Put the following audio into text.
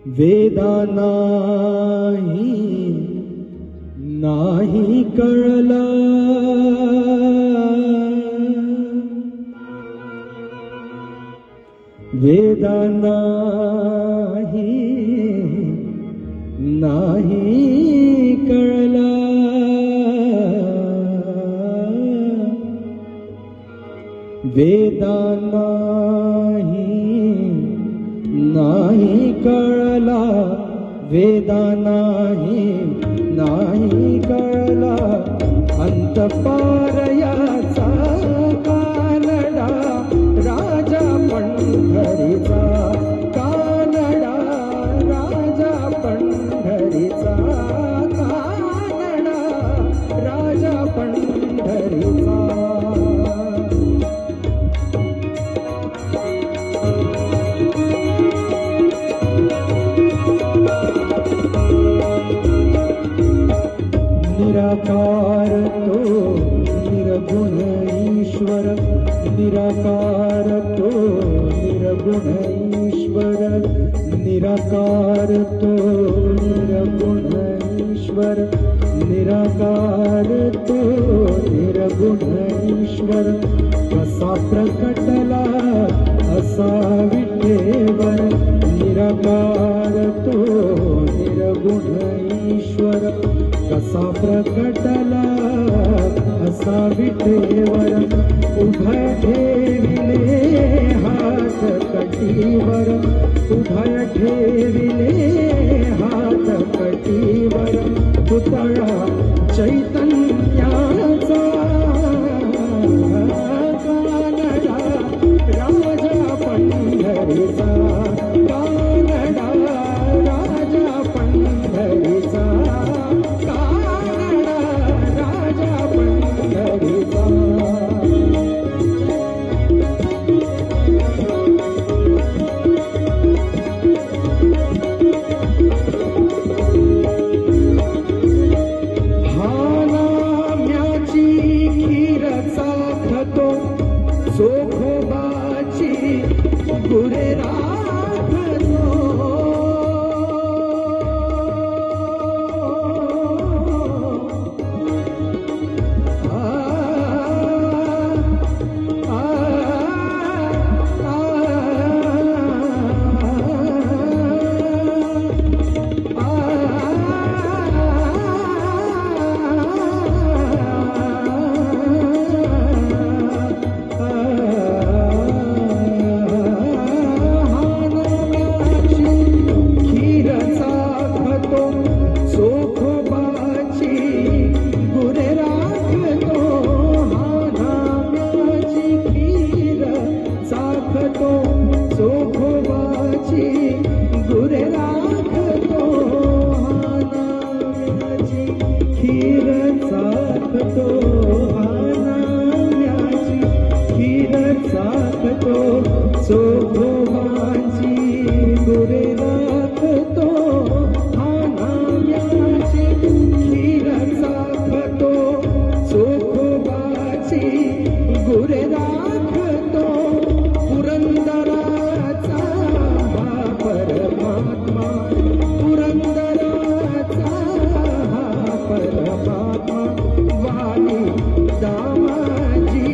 वेदानाही नाही कळला, वेदानाही नाही कळला, वेदानाही नाही कळला, वेदानाही नाही कळला, अंतपार याचा कानडा राजा पंढरीचा, कानडा राजा पंढरीचा, कानडा राजा पंढरीचा. निराकार तो निर्गुण ईश्वर, निराकार तो निर्गुण ईश्वर, निराकार तो निर्गुण ईश्वर, निराकार तो निर्गुण ईश्वर, कसा प्रकटला असा विठेवर, निराकार तो निर्गुण ईश्वर, कसा प्रकटला असा विठेवर, उभय ठेविले हात कटीवर, उभय ठेविले हात कटीवर, पुतळा चैतन्याचा, कानडा राजा पंढरीचा, कानडा राजा पंढरीचा, कानडा राजा पंढरीचा. सोखोबाची गुरे राखतो, सोखोबाची गुरे राखतो, नाम्याची खीर चाखतो, नाम्याची खीर चाखतो, सोखोबाची गुरे राखतो, नाम्याची खीर चाखतो, सोखोबाची गुरे राखतो.